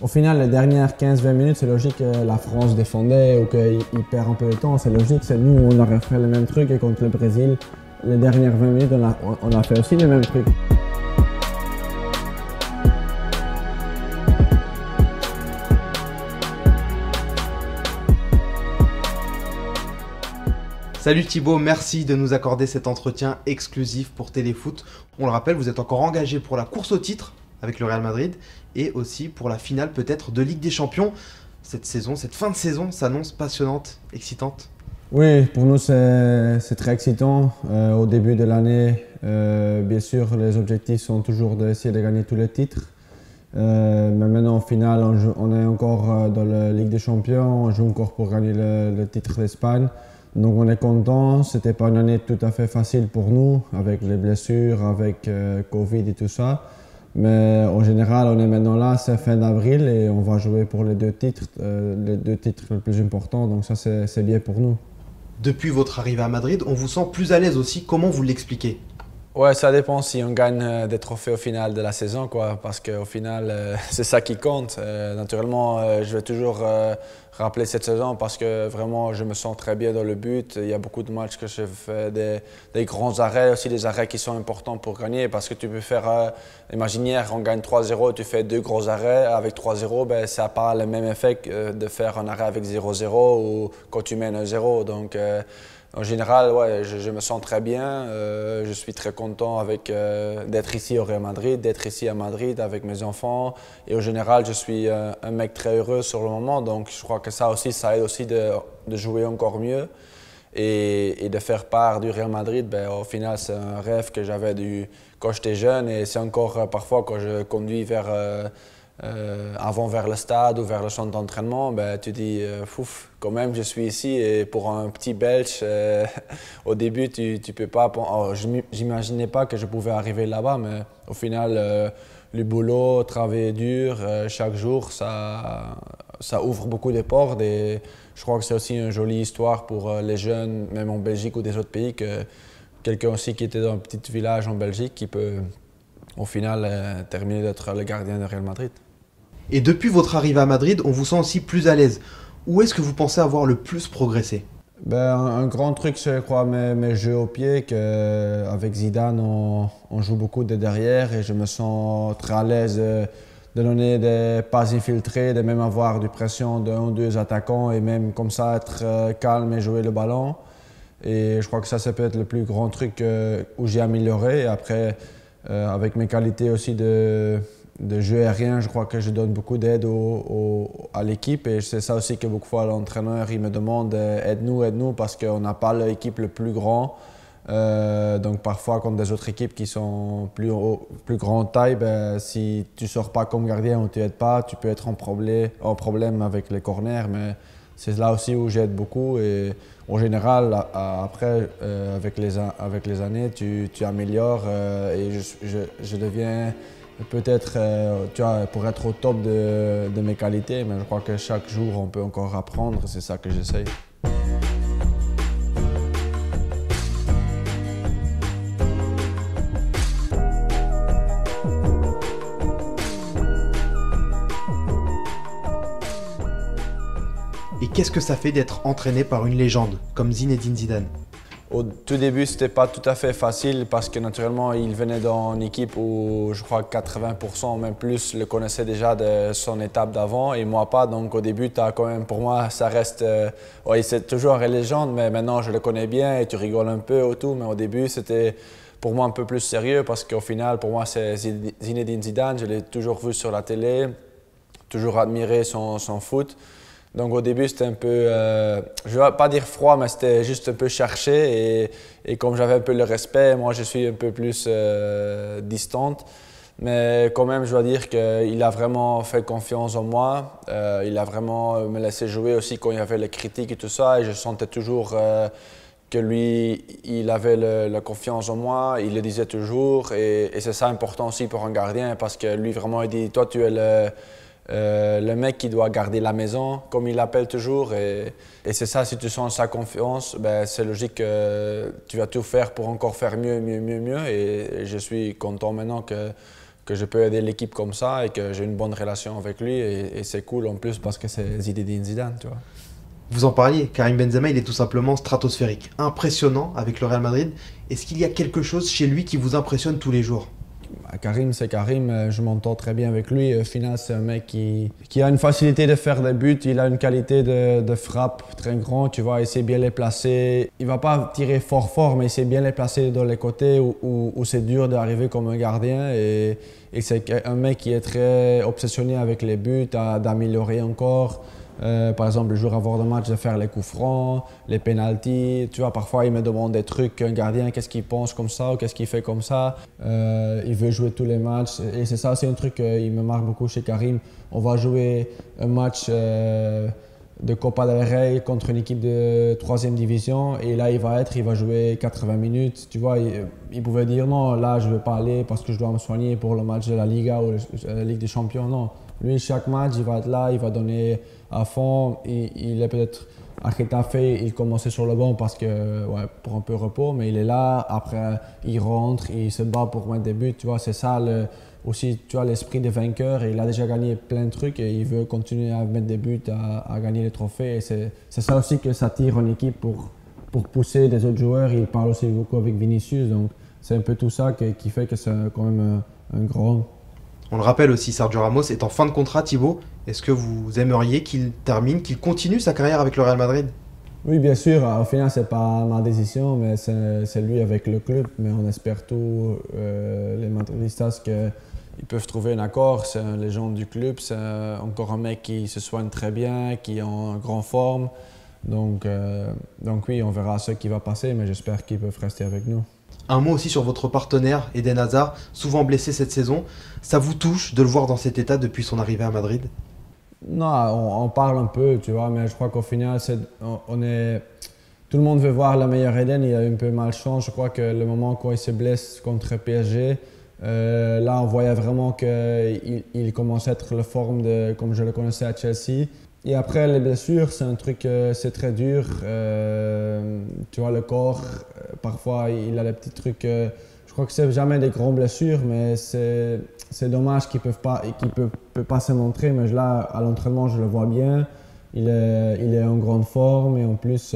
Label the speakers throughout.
Speaker 1: Au final, les dernières 15-20 minutes, c'est logique que la France défendait ou qu'il perd un peu de temps. C'est logique, c'est nous, on aurait fait le même truc et contre le Brésil, les dernières 20 minutes, on a fait aussi le même truc.
Speaker 2: Salut Thibaut, merci de nous accorder cet entretien exclusif pour Téléfoot. On le rappelle, vous êtes encore engagé pour la course au titre avec le Real Madrid et aussi pour la finale peut-être de Ligue des Champions. Cette saison, cette fin de saison s'annonce passionnante, excitante.
Speaker 1: Oui, pour nous c'est très excitant. Au début de l'année, bien sûr, les objectifs sont toujours d'essayer de gagner tous les titres. Mais maintenant, au final, on est encore dans la Ligue des Champions, on joue encore pour gagner le titre d'Espagne. Donc on est content, c'était pas une année tout à fait facile pour nous, avec les blessures, avec Covid et tout ça. Mais en général, on est maintenant là, c'est fin d'avril et on va jouer pour les deux titres les plus importants, donc ça c'est bien pour nous.
Speaker 2: Depuis votre arrivée à Madrid, on vous sent plus à l'aise aussi, comment vous l'expliquez?
Speaker 3: Ouais, ça dépend si on gagne des trophées au final de la saison, quoi, parce qu'au final, c'est ça qui compte. Naturellement, je vais toujours rappeler cette saison parce que vraiment, je me sens très bien dans le but. Il y a beaucoup de matchs que je fais des grands arrêts, aussi des arrêts qui sont importants pour gagner parce que tu peux faire, imagine hier, on gagne 3-0, tu fais deux gros arrêts. Avec 3-0, ben, ça n'a pas le même effet que de faire un arrêt avec 0-0 ou quand tu mènes 1-0. Donc, en général, ouais, je me sens très bien. Je suis très content d'être ici au Real Madrid, d'être ici à Madrid avec mes enfants. Et en général, je suis un mec très heureux sur le moment. Donc, je crois que ça aussi, ça aide aussi de jouer encore mieux et de faire part du Real Madrid. Ben, au final, c'est un rêve que j'avais quand j'étais jeune et c'est encore parfois quand je conduis avant vers le stade ou vers le centre d'entraînement, ben, tu dis, fouf, quand même, je suis ici et pour un petit Belge, au début, tu peux pas. J'imaginais pas que je pouvais arriver là-bas, mais au final, le boulot, travailler dur, chaque jour, ça ouvre beaucoup de portes et je crois que c'est aussi une jolie histoire pour les jeunes, même en Belgique ou des autres pays, que quelqu'un aussi qui était dans un petit village en Belgique qui peut, au final, terminer d'être le gardien de Real Madrid.
Speaker 2: Et depuis votre arrivée à Madrid, on vous sent aussi plus à l'aise. Où est-ce que vous pensez avoir le plus progressé?
Speaker 1: Ben, un grand truc, je crois, mes jeux au pied, qu'avec Zidane, on joue beaucoup de derrière et je me sens très à l'aise de donner des passes infiltrées, de même avoir du pression d'un ou deux attaquants et même comme ça être calme et jouer le ballon. Et je crois que ça peut être le plus grand truc où j'ai amélioré. Et après, avec mes qualités aussi de jeu aérien, je crois que je donne beaucoup d'aide à l'équipe et c'est ça aussi que beaucoup de fois l'entraîneur il me demande aide-nous parce qu'on n'a pas l'équipe le plus grand. Donc parfois contre des autres équipes qui sont plus grande taille, ben, si tu ne sors pas comme gardien ou tu n'aides pas, tu peux être en problème avec les corners. Mais c'est là aussi où j'aide beaucoup et en général, après, avec les années, tu améliores et je deviens peut-être pour être au top de mes qualités, mais je crois que chaque jour on peut encore apprendre, c'est ça que j'essaye.
Speaker 2: Et qu'est-ce que ça fait d'être entraîné par une légende comme Zinedine Zidane?
Speaker 3: Au tout début, ce n'était pas tout à fait facile parce que naturellement, il venait d'une équipe où je crois que 80%, même plus, le connaissaient déjà de son étape d'avant et moi pas. Donc au début, quand même, pour moi, ça reste… oui, c'est toujours une légende, mais maintenant, je le connais bien et tu rigoles un peu ou tout. Mais au début, c'était pour moi un peu plus sérieux parce qu'au final, pour moi, c'est Zinedine Zidane. Je l'ai toujours vu sur la télé, toujours admiré son foot. Donc au début, c'était un peu, je ne vais pas dire froid, mais c'était juste un peu cherché. Et comme j'avais un peu le respect, moi je suis un peu plus distante. Mais quand même, je dois dire qu'il a vraiment fait confiance en moi. Il a vraiment me laissé jouer aussi quand il y avait les critiques et tout ça. Et je sentais toujours que lui, il avait la confiance en moi. Il le disait toujours. Et c'est ça important aussi pour un gardien parce que lui, vraiment, il dit « Toi, tu es le mec qui doit garder la maison, comme il l'appelle toujours. Et c'est ça, si tu sens sa confiance, ben, c'est logique que tu vas tout faire pour encore faire mieux. Et je suis content maintenant que que je peux aider l'équipe comme ça et que j'ai une bonne relation avec lui. Et c'est cool en plus parce que c'est Zinedine Zidane, tu vois.
Speaker 2: Vous en parliez, Karim Benzema, il est tout simplement stratosphérique, impressionnant avec le Real Madrid. Est-ce qu'il y a quelque chose chez lui qui vous impressionne tous les jours?
Speaker 1: Karim, c'est Karim, je m'entends très bien avec lui. Au final, c'est un mec qui a une facilité de faire des buts, il a une qualité de frappe très grande, tu vois, il sait bien les placer. Il ne va pas tirer fort, mais il sait bien les placer dans les côtés où c'est dur d'arriver comme un gardien. Et c'est un mec qui est très obsessionné avec les buts, d'améliorer encore. Par exemple, le jour avant le match, de faire les coups francs, les pénaltys. Tu vois, parfois, il me demande des trucs, un gardien, qu'est-ce qu'il pense comme ça ou qu'est-ce qu'il fait comme ça. Il veut jouer tous les matchs. Et c'est ça, c'est un truc qui me marque beaucoup chez Karim. On va jouer un match de Copa del Rey contre une équipe de 3e division. Et là, il va jouer 80 minutes. Tu vois, il pouvait dire non, là, je ne veux pas aller parce que je dois me soigner pour le match de la Liga ou la Ligue des Champions. Non. Lui, chaque match, il va être là, il va donner à fond. Il est peut-être à Getafe, il commençait sur le banc parce que, ouais, pour un peu de repos, mais il est là. Après, il rentre, il se bat pour mettre des buts. Tu vois, c'est ça aussi, tu vois, l'esprit des vainqueurs. Il a déjà gagné plein de trucs et il veut continuer à mettre des buts, à gagner les trophées. Et c'est ça aussi que ça tire en équipe pour pousser des autres joueurs. Il parle aussi beaucoup avec Vinicius. Donc, c'est un peu tout ça qui fait que c'est quand même un grand.
Speaker 2: On le rappelle aussi, Sergio Ramos est en fin de contrat, Thibaut. Est-ce que vous aimeriez qu'il termine, qu'il continue sa carrière avec le Real Madrid?
Speaker 1: Oui, bien sûr. Au final, ce n'est pas ma décision, mais c'est lui avec le club. Mais on espère tous, les Madridistas, qu'ils peuvent trouver un accord. C'est une légende du club. C'est encore un mec qui se soigne très bien, qui est en grande forme. Donc oui, on verra ce qui va passer, mais j'espère qu'ils peuvent rester avec nous.
Speaker 2: Un mot aussi sur votre partenaire, Eden Hazard, souvent blessé cette saison. Ça vous touche de le voir dans cet état depuis son arrivée à Madrid?
Speaker 1: Non, on parle un peu, tu vois, mais je crois qu'au final, tout le monde veut voir le meilleur Eden. Il a eu un peu malchance. Je crois que le moment quand il se blesse contre PSG, là, on voyait vraiment qu'il commençait à être la forme comme je le connaissais à Chelsea. Et après, les blessures, c'est un truc, c'est très dur. Tu vois, le corps, parfois, il a des petits trucs. Je crois que c'est jamais des grandes blessures, mais c'est dommage qu'il peut pas se montrer. Mais là, à l'entraînement, je le vois bien. Il est en grande forme et en plus,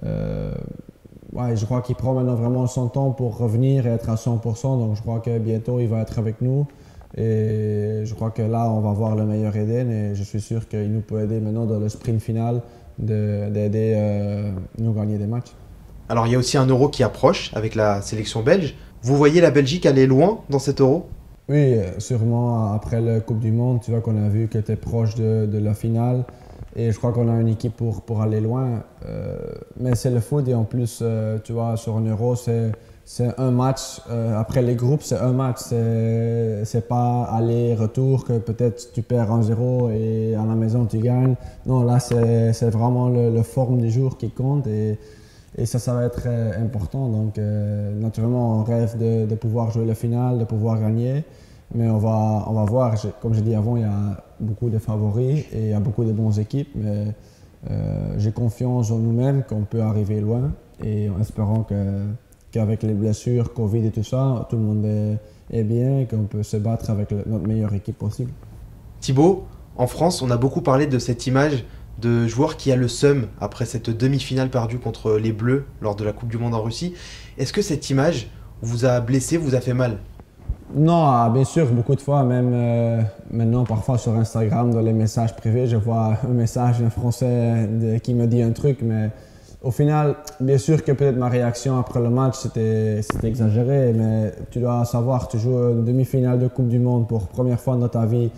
Speaker 1: ouais, je crois qu'il prend maintenant vraiment son temps pour revenir et être à 100%. Donc, je crois que bientôt, il va être avec nous. Et je crois que là, on va voir le meilleur Eden et je suis sûr qu'il nous peut aider maintenant dans le sprint final d'aider nous gagner des matchs.
Speaker 2: Alors il y a aussi un Euro qui approche avec la sélection belge. Vous voyez la Belgique aller loin dans cet Euro?
Speaker 1: Oui, sûrement après la Coupe du Monde, tu vois qu'on a vu que tu es proche de la finale et je crois qu'on a une équipe pour aller loin. Mais c'est le foot et en plus, tu vois, sur un Euro, c'est un match, après les groupes, c'est un match. C'est pas aller-retour que peut-être tu perds 1-0 et à la maison tu gagnes. Non, là, c'est vraiment le forme du jour qui compte et ça va être important. Donc, naturellement, on rêve de pouvoir jouer la finale, de pouvoir gagner. Mais on va voir. Comme j'ai dit avant, il y a beaucoup de favoris et il y a beaucoup de bonnes équipes. Mais j'ai confiance en nous-mêmes qu'on peut arriver loin et en espérant qu'avec les blessures, Covid et tout ça, tout le monde est bien et qu'on peut se battre avec notre meilleure équipe possible.
Speaker 2: Thibaut, en France, on a beaucoup parlé de cette image de joueur qui a le seum après cette demi-finale perdue contre les Bleus lors de la Coupe du Monde en Russie. Est-ce que cette image vous a blessé, vous a fait mal?
Speaker 1: Non, bien sûr, beaucoup de fois, même maintenant, parfois sur Instagram, dans les messages privés, je vois un message d'un Français qui me dit un truc, mais au final, bien sûr que peut-être ma réaction après le match, c'était exagéré, mais tu dois savoir, tu joues une demi-finale de Coupe du Monde pour la première fois dans ta vie,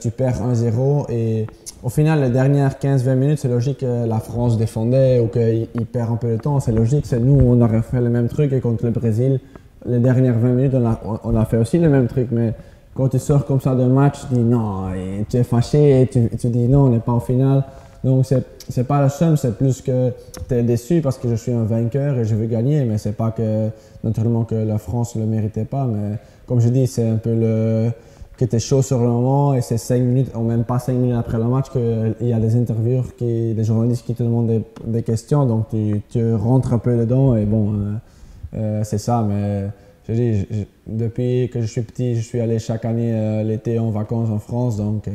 Speaker 1: tu perds 1-0 et au final, les dernières 15-20 minutes, c'est logique que la France défendait ou qu'il perd un peu de temps, c'est logique, c'est nous, on aurait fait le même truc et contre le Brésil, les dernières 20 minutes, on a fait aussi le même truc, mais quand tu sors comme ça d'un match, tu dis non, et tu es fâché et tu dis non, on n'est pas en finale. Donc, c'est pas le seum, c'est plus que tu es déçu parce que je suis un vainqueur et je veux gagner, mais c'est pas que, naturellement, que la France ne le méritait pas. Mais comme je dis, c'est un peu que tu es chaud sur le moment et c'est 5 minutes, ou même pas 5 minutes après le match, qu'il y a des intervieweurs, des journalistes qui te demandent des questions, donc tu rentres un peu dedans et bon, c'est ça. Mais Depuis que je suis petit, je suis allé chaque année l'été en vacances en France, donc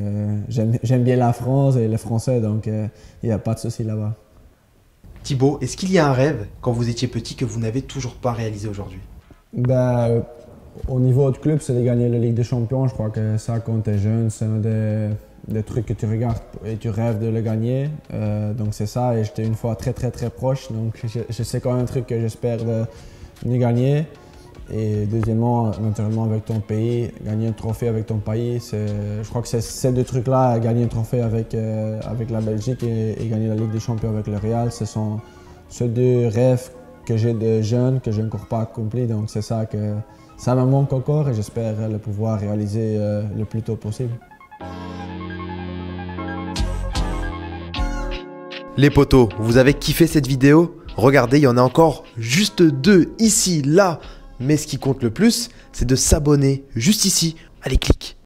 Speaker 1: j'aime bien la France et les Français, donc il n'y a pas de souci là-bas.
Speaker 2: Thibaut, est-ce qu'il y a un rêve quand vous étiez petit que vous n'avez toujours pas réalisé aujourd'hui?
Speaker 1: Au niveau du club, c'est de gagner la Ligue des Champions. Je crois que ça, quand tu es jeune, c'est un des trucs que tu regardes et tu rêves de le gagner. Donc c'est ça, et j'étais une fois très proche. Donc je sais quand même un truc que j'espère de gagner. Et deuxièmement, naturellement avec ton pays, gagner un trophée avec ton pays, je crois que c'est ces deux trucs-là, gagner un trophée avec la Belgique et gagner la Ligue des Champions avec le Real, ce sont ces deux rêves que j'ai de jeune, que je n'ai encore pas accompli. Donc c'est ça que ça me manque encore et j'espère le pouvoir réaliser le plus tôt possible.
Speaker 2: Les potos, vous avez kiffé cette vidéo? Regardez, il y en a encore juste 2 ici, là. Mais ce qui compte le plus, c'est de s'abonner juste ici. Allez, clique.